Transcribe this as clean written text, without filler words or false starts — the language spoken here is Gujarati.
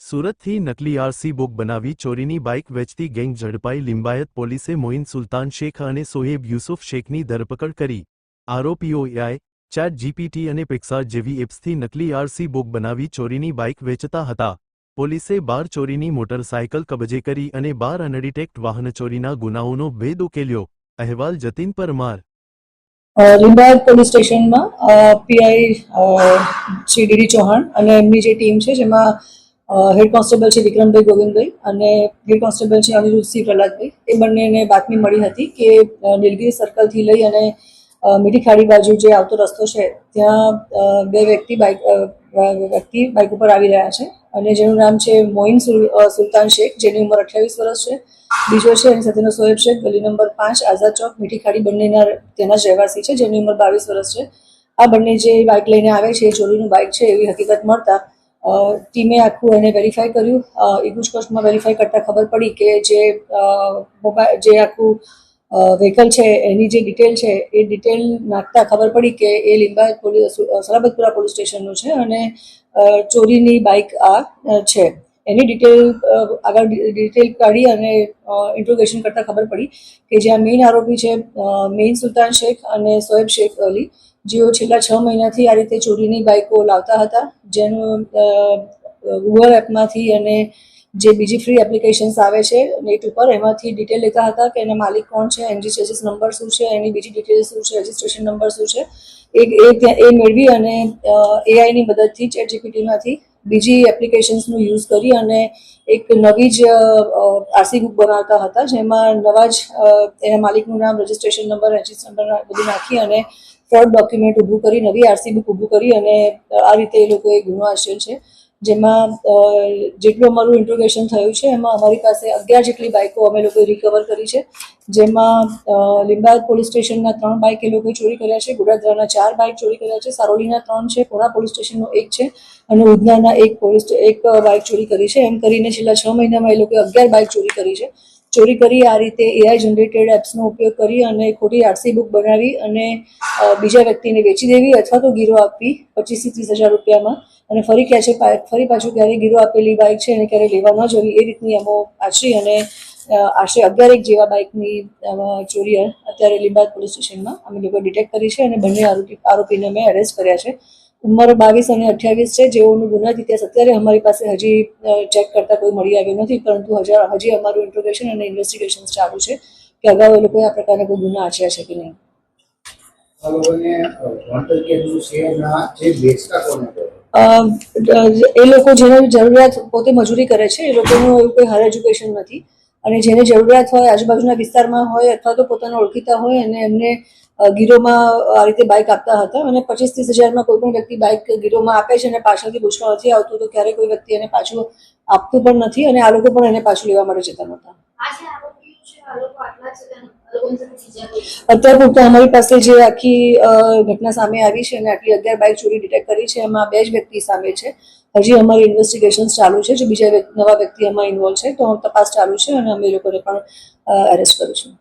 સુરતથી નકલી આરસી બુક બનાવી ચોરીની બાઇક વેચતી ગેંગ ઝડપાઈ. લિંબાયત પોલીસે મોઇન સુલતાન શેખ અને સોહેબ યુસુફ શેખની ધરપકડ કરી. આરોપીઓ એઆઈ, ચેટ જીપીટી અને પિક્સાર્ટ જેવી એપ્સથી નકલી આરસી બુક બનાવી ચોરીની બાઇક વેચતા હતા. પોલીસે 12 ચોરીની મોટરસાયકલ કબજે કરી અને 12 અનડિટેક્ટ વાહન ચોરીના ગુનાઓનો ભેદ ઉકેલ્યો. અહેવાલ જતીન પરમાર. લિંબાયત પોલીસ સ્ટેશનમાં પીઆઈ શ્રી ડીડી ચૌહાણ અને એમની જે ટીમ છે જેમાં હેડ કોન્સ્ટેબલ છે વિક્રમભાઈ ગોવિંદભાઈ અને હેડ કોન્સ્ટેબલ છે અનિરુદ્ધસિંહ પ્રહલાદભાઈ, એ બંનેને બાતમી મળી હતી કે નીલગિરી સર્કલથી લઈ અને મીઠી ખાડી બાજુ જે આવતો રસ્તો છે ત્યાં બે વ્યક્તિ બાઇક ઉપર આવી રહ્યા છે અને જેનું નામ છે મોઇન સુલતાન શેખ, જેની ઉંમર 28 વર્ષ છે. બીજો છે એની સાથેનો સોહેબ શેખ, ગલી નંબર 5 આઝાદ ચોક મીઠી ખાડી, બંનેના તેના જ રહેવાસી છે, જેની ઉંમર 22 વર્ષ છે. આ બંને જે બાઇક લઈને આવે છે એ ચોરીનું બાઇક છે એવી હકીકત મળતા ટીમે આખું એને વેરીફાઈ કર્યું. ઇગુસ્કોસ્ટમાં વેરીફાઈ કરતાં ખબર પડી કે જે આખું વ્હીકલ છે એની જે ડિટેલ છે એ ડિટેલ નાખતા ખબર પડી કે એ લિંબાયત પોલીસ સલાબતપુરા પોલીસ સ્ટેશનનું છે અને ચોરીની બાઇક આ છે. એની આગળ ડિટેલ કાઢી અને ઇન્ટ્રોગેશન કરતાં ખબર પડી કે જ્યાં મેઇન આરોપી છે મેઇન સુલતાન શેખ અને સોહેબ શેખ અલી, જેઓ છેલ્લા 6 મહિનાથી આ રીતે ચોરીની બાઇકો લાવતા હતા, જેનું ગૂગલ એપમાંથી અને જે બીજી ફ્રી એપ્લિકેશન્સ આવે છે નેટ ઉપર એમાંથી ડિટેલ લેતા હતા કે એના માલિક કોણ છે, એનજી ચેસિસ નંબર શું છે, એની બીજી ડિટેલ શું છે, રજિસ્ટ્રેશન નંબર શું છે, એ મેળવી અને એઆઈની મદદથી ચેટ જીપીટીમાંથી બીજી એપ્લિકેશન્સનો યુઝ કરી અને એક નવી જ આરસી બુક બનાવતા હતા, જેમાં નવા જ એના માલિકનું નામ, રજિસ્ટ્રેશન નંબર, એનજી નંબર બધું નાખી અને ફ્રોડ ડોક્યુમેન્ટ ઊભું કરી નવી આરસી બુક ઊભું કરી અને આ રીતે એ લોકોએ ગુનો આચર્યો છે. જેમાં જેટલું અમારું ઇન્ટ્રોગેશન થયું છે એમાં અમારી પાસે 11 જેટલી બાઇકો અમે લોકોએ રિકવર કરી છે, જેમાં લિંબાયત પોલીસ સ્ટેશનના 3 બાઇક એ લોકોએ ચોરી કર્યા છે, ગોડાદરાના 4 બાઇક ચોરી કર્યા છે, સારોલીના 3 છે, પુણા પોલીસ સ્ટેશનનો 1 છે અને ઉધનાના એક બાઇક ચોરી કરી છે. એમ કરીને છેલ્લા 6 મહિનામાં એ લોકોએ 11 બાઇક ચોરી કરી છે. ચોરી કરી આ રીતે એઆઈ જનરેટેડ એપ્સનો ઉપયોગ કરી અને ખોટી આરસી બુક બનાવી અને બીજા વ્યક્તિને વેચી દેવી અથવા તો ગીરો આપવી 25 થી 30 હજાર રૂપિયામાં, અને ફરી પાછું ક્યારે ગીરો આપેલી બાઇક છે અને ક્યારે લેવા ન જવી, એ રીતની એમો આચરી અને આશરે 11 જેવા બાઇકની ચોરી અત્યારે લિંબાયત પોલીસ સ્ટેશનમાં અમે લોકો ડિટેક્ટ કરી છે અને બંને આરોપીને અમે એરેસ્ટ કર્યા છે. ઉંમર 22 અને 28 છે, જેઓનું ગુનાહિત ઇતિહાસ અત્યારે અમારી પાસે હજી ચેક કરતા કોઈ મળી આવ્યું નથી, પરંતુ હજી અમારું ઇન્ટ્રોગેશન અને ઇન્વેસ્ટિગેશન ચાલુ છે કે અગાઉ એ લોકોએ આ પ્રકારના કોઈ ગુના આચર્યા છે કે નહીં. એ લોકો જેને જરૂરિયાત પોતે મજૂરી કરે છે, એ લોકોનું એવું કોઈ હાયર એજ્યુકેશન નથી અને જેને જરૂરિયાત હોય, આજુબાજુના વિસ્તારમાં હોય અથવા તો પોતાના ઓળખીતા હોય અને એમને ગીરોમાં આ રીતે બાઇક આપતા હતા અને 25-30 હજારમાં કોઈ પણ વ્યક્તિ બાઇક ગીરોમાં આપે છે અને પાછળથી પૂછવા નથી આવતું તો ક્યારેય કોઈ વ્યક્તિ એને પાછું આપતું પણ નથી અને આ લોકો પણ એને પાછું લેવા માટે જતા નહોતા. અત્યાર પૂરતા અમારી પાસે જે આખી ઘટના સામે આવી છે અને આટલી 11 બાઇક ચોરી ડિટેક્ટ કરી છે, એમાં 2 જ વ્યક્તિ સામે છે. હજી અમારી ઇન્વેસ્ટિગેશન ચાલુ છે, જો બીજા નવા વ્યક્તિ એમાં ઇન્વોલ્વ છે તો તપાસ ચાલુ છે અને અમે એ લોકોને પણ એરેસ્ટ કરીશું.